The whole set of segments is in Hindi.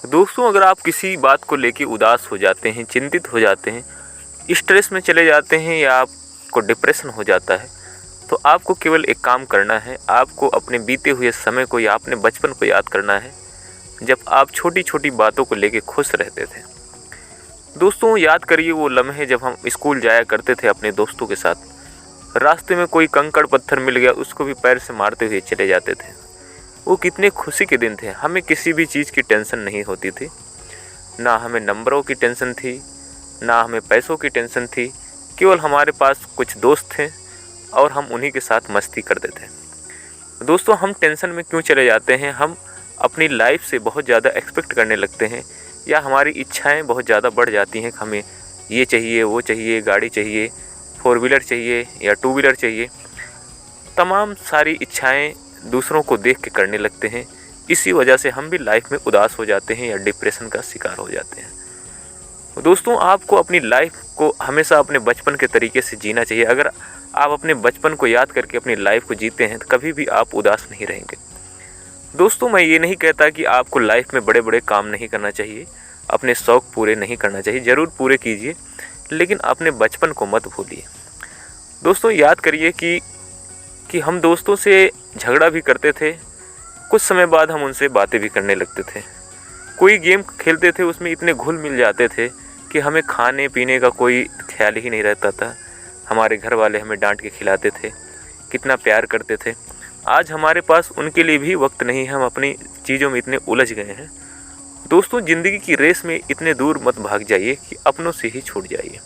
दोस्तों, अगर आप किसी बात को लेके उदास हो जाते हैं, चिंतित हो जाते हैं, स्ट्रेस में चले जाते हैं या आपको डिप्रेशन हो जाता है, तो आपको केवल एक काम करना है। आपको अपने बीते हुए समय को या अपने बचपन को याद करना है, जब आप छोटी छोटी बातों को लेके खुश रहते थे। दोस्तों, याद करिए वो लम्हे जब हम स्कूल जाया करते थे अपने दोस्तों के साथ। रास्ते में कोई कंकड़ पत्थर मिल गया, उसको भी पैर से मारते हुए चले जाते थे। वो कितने खुशी के दिन थे। हमें किसी भी चीज़ की टेंशन नहीं होती थी, ना हमें नंबरों की टेंशन थी, ना हमें पैसों की टेंशन थी। केवल हमारे पास कुछ दोस्त थे और हम उन्हीं के साथ मस्ती करते थे। दोस्तों, हम टेंशन में क्यों चले जाते हैं? हम अपनी लाइफ से बहुत ज़्यादा एक्सपेक्ट करने लगते हैं, या हमारी इच्छाएं बहुत ज़्यादा बढ़ जाती हैं कि हमें ये चाहिए, वो चाहिए, गाड़ी चाहिए, 4 व्हीलर चाहिए या 2 व्हीलर चाहिए। तमाम सारी इच्छाएं दूसरों को देख के करने लगते हैं। इसी वजह से हम भी लाइफ में उदास हो जाते हैं या डिप्रेशन का शिकार हो जाते हैं। दोस्तों, आपको अपनी लाइफ को हमेशा अपने बचपन के तरीके से जीना चाहिए। अगर आप अपने बचपन को याद करके अपनी लाइफ को जीते हैं तो कभी भी आप उदास नहीं रहेंगे। दोस्तों, मैं ये नहीं कहता कि आपको लाइफ में बड़े बड़े काम नहीं करना चाहिए, अपने शौक़ पूरे नहीं करना चाहिए। ज़रूर पूरे कीजिए, लेकिन अपने बचपन को मत भूलिए। दोस्तों, याद करिए कि हम दोस्तों से झगड़ा भी करते थे, कुछ समय बाद हम उनसे बातें भी करने लगते थे। कोई गेम खेलते थे, उसमें इतने घुल मिल जाते थे कि हमें खाने पीने का कोई ख्याल ही नहीं रहता था। हमारे घर वाले हमें डांट के खिलाते थे, कितना प्यार करते थे। आज हमारे पास उनके लिए भी वक्त नहीं है, हम अपनी चीज़ों में इतने उलझ गए हैं। दोस्तों, ज़िंदगी की रेस में इतने दूर मत भाग जाइए कि अपनों से ही छूट जाइए।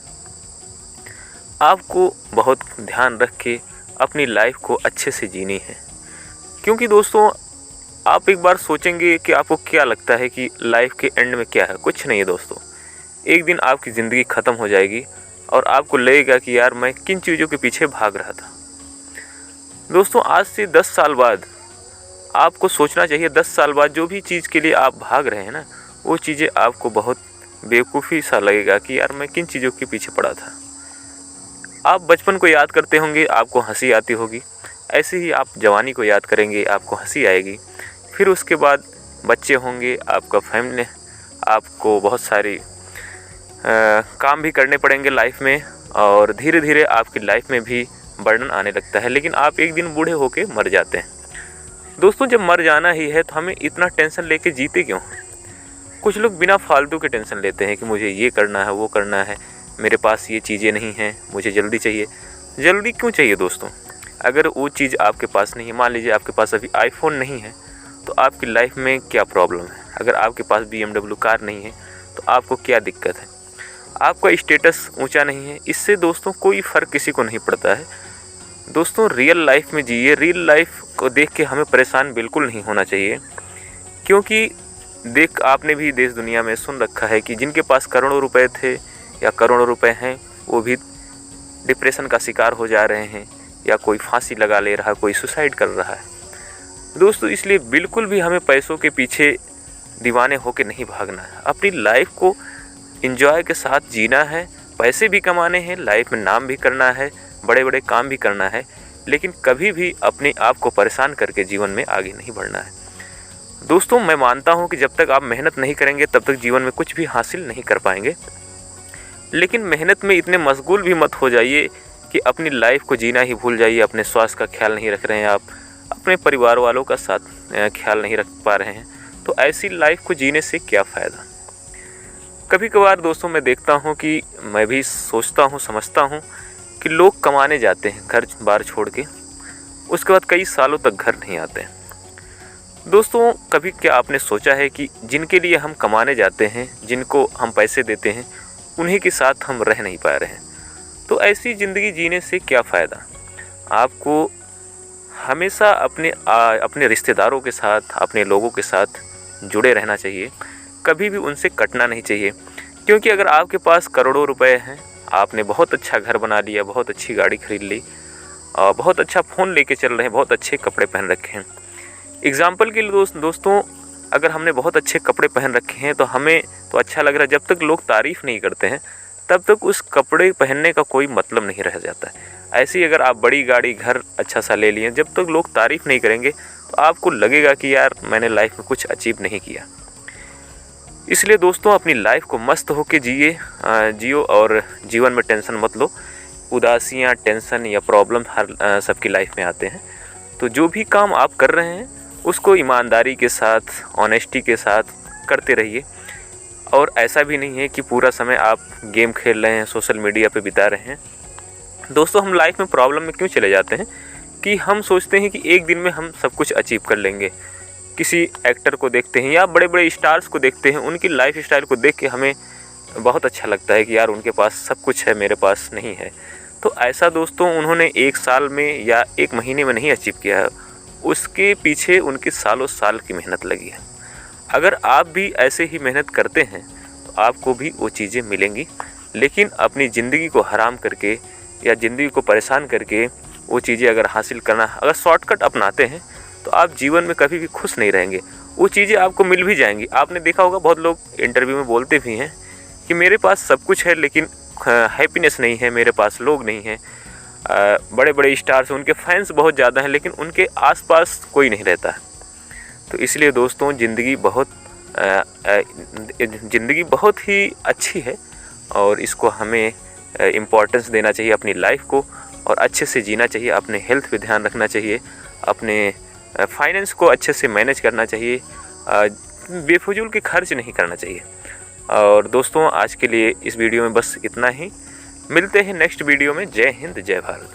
आपको बहुत ध्यान रख के अपनी लाइफ को अच्छे से जीनी है। क्योंकि दोस्तों, आप एक बार सोचेंगे कि आपको क्या लगता है कि लाइफ के एंड में क्या है। कुछ नहीं है दोस्तों। एक दिन आपकी ज़िंदगी ख़त्म हो जाएगी और आपको लगेगा कि यार मैं किन चीज़ों के पीछे भाग रहा था। दोस्तों, आज से 10 साल बाद आपको सोचना चाहिए, 10 साल बाद जो भी चीज़ के लिए आप भाग रहे हैं ना, वो चीज़ें आपको बहुत बेवकूफ़ी सा लगेगा कि यार मैं किन चीज़ों के पीछे पड़ा था। आप बचपन को याद करते होंगे, आपको हंसी आती होगी। ऐसे ही आप जवानी को याद करेंगे, आपको हंसी आएगी। फिर उसके बाद बच्चे होंगे, आपका फैमिली, आपको बहुत सारी काम भी करने पड़ेंगे लाइफ में, और धीरे धीरे आपकी लाइफ में भी बर्डन आने लगता है। लेकिन आप एक दिन बूढ़े होके मर जाते हैं। दोस्तों, जब मर जाना ही है तो हमें इतना टेंशन लेके जीते क्यों? कुछ लोग बिना फालतू के टेंशन लेते हैं कि मुझे ये करना है, वो करना है, मेरे पास ये चीज़ें नहीं हैं, मुझे जल्दी चाहिए। जल्दी क्यों चाहिए दोस्तों? अगर वो चीज़ आपके पास नहीं है, मान लीजिए आपके पास अभी आईफोन नहीं है, तो आपकी लाइफ में क्या प्रॉब्लम है? अगर आपके पास BMW कार नहीं है तो आपको क्या दिक्कत है? आपका स्टेटस ऊंचा नहीं है, इससे दोस्तों कोई फ़र्क किसी को नहीं पड़ता है। दोस्तों, रियल लाइफ में जिए। रियल लाइफ को देख के हमें परेशान बिल्कुल नहीं होना चाहिए। क्योंकि आपने भी देश दुनिया में सुन रखा है कि जिनके पास करोड़ों रुपए थे या करोड़ों रुपए हैं, वो भी डिप्रेशन का शिकार हो जा रहे हैं, या कोई फांसी लगा ले रहा है, कोई सुसाइड कर रहा है। दोस्तों, इसलिए बिल्कुल भी हमें पैसों के पीछे दीवाने होकर नहीं भागना है। अपनी लाइफ को एंजॉय के साथ जीना है। पैसे भी कमाने हैं, लाइफ में नाम भी करना है, बड़े बड़े काम भी करना है, लेकिन कभी भी अपने आप को परेशान करके जीवन में आगे नहीं बढ़ना है। दोस्तों, मैं मानता हूं कि जब तक आप मेहनत नहीं करेंगे तब तक जीवन में कुछ भी हासिल नहीं कर पाएंगे। लेकिन मेहनत में इतने मशगूल भी मत हो जाइए कि अपनी लाइफ को जीना ही भूल जाइए। अपने स्वास्थ्य का ख्याल नहीं रख रहे हैं आप, अपने परिवार वालों का साथ ख्याल नहीं रख पा रहे हैं, तो ऐसी लाइफ को जीने से क्या फ़ायदा? कभी कभार दोस्तों मैं देखता हूँ कि मैं भी सोचता हूँ, समझता हूँ कि लोग कमाने जाते हैं घर बार छोड़ के, उसके बाद कई सालों तक घर नहीं आते हैं। दोस्तों, कभी क्या आपने सोचा है कि जिनके लिए हम कमाने जाते हैं, जिनको हम पैसे देते हैं, उन्हीं के साथ हम रह नहीं पा रहे हैं? तो ऐसी ज़िंदगी जीने से क्या फ़ायदा? आपको हमेशा अपने रिश्तेदारों के साथ, अपने लोगों के साथ जुड़े रहना चाहिए। कभी भी उनसे कटना नहीं चाहिए। क्योंकि अगर आपके पास करोड़ों रुपए हैं, आपने बहुत अच्छा घर बना लिया, बहुत अच्छी गाड़ी खरीद ली, और बहुत अच्छा फ़ोन लेके चल रहे हैं, बहुत अच्छे कपड़े पहन रखे हैं। एग्ज़ाम्पल के लिए दोस्तों, अगर हमने बहुत अच्छे कपड़े पहन रखे हैं तो हमें तो अच्छा लग रहा है। जब तक लोग तारीफ़ नहीं करते हैं तब तक उस कपड़े पहनने का कोई मतलब नहीं रह जाता है। ऐसे ही अगर आप बड़ी गाड़ी, घर अच्छा सा ले लिए, जब तक लोग तारीफ़ नहीं करेंगे तो आपको लगेगा कि यार मैंने लाइफ में कुछ अचीव नहीं किया। इसलिए दोस्तों अपनी लाइफ को मस्त होके जियो और जीवन में टेंशन मत लो। उदासियाँ, टेंशन या प्रॉब्लम हर सबकी लाइफ में आते हैं। तो जो भी काम आप कर रहे हैं उसको ईमानदारी के साथ, ऑनेस्टी के साथ करते रहिए। और ऐसा भी नहीं है कि पूरा समय आप गेम खेल रहे हैं, सोशल मीडिया पे बिता रहे हैं। दोस्तों हम लाइफ में प्रॉब्लम में क्यों चले जाते हैं कि हम सोचते हैं कि एक दिन में हम सब कुछ अचीव कर लेंगे। किसी एक्टर को देखते हैं या बड़े बड़े स्टार्स को देखते हैं, उनकी लाइफ स्टाइल को देख के हमें बहुत अच्छा लगता है कि यार उनके पास सब कुछ है, मेरे पास नहीं है। तो ऐसा दोस्तों उन्होंने एक साल में या एक महीने में नहीं अचीव किया है, उसके पीछे उनकी सालों साल की मेहनत लगी है। अगर आप भी ऐसे ही मेहनत करते हैं तो आपको भी वो चीज़ें मिलेंगी। लेकिन अपनी ज़िंदगी को हराम करके या ज़िंदगी को परेशान करके वो चीज़ें अगर हासिल करना, अगर शॉर्टकट अपनाते हैं तो आप जीवन में कभी भी खुश नहीं रहेंगे। वो चीज़ें आपको मिल भी जाएंगी। आपने देखा होगा बहुत लोग इंटरव्यू में बोलते भी हैं कि मेरे पास सब कुछ है लेकिन हैप्पीनेस नहीं है, मेरे पास लोग नहीं हैं। बड़े बड़े स्टार्स हैं, उनके फैंस बहुत ज़्यादा हैं लेकिन उनके आसपास कोई नहीं रहता है। तो इसलिए दोस्तों ज़िंदगी बहुत ही अच्छी है और इसको हमें इम्पोर्टेंस देना चाहिए अपनी लाइफ को, और अच्छे से जीना चाहिए। अपने हेल्थ पे ध्यान रखना चाहिए, अपने फाइनेंस को अच्छे से मैनेज करना चाहिए, बेफजूल के खर्च नहीं करना चाहिए। और दोस्तों आज के लिए इस वीडियो में बस इतना ही। मिलते हैं नेक्स्ट वीडियो में। जय हिंद, जय भारत।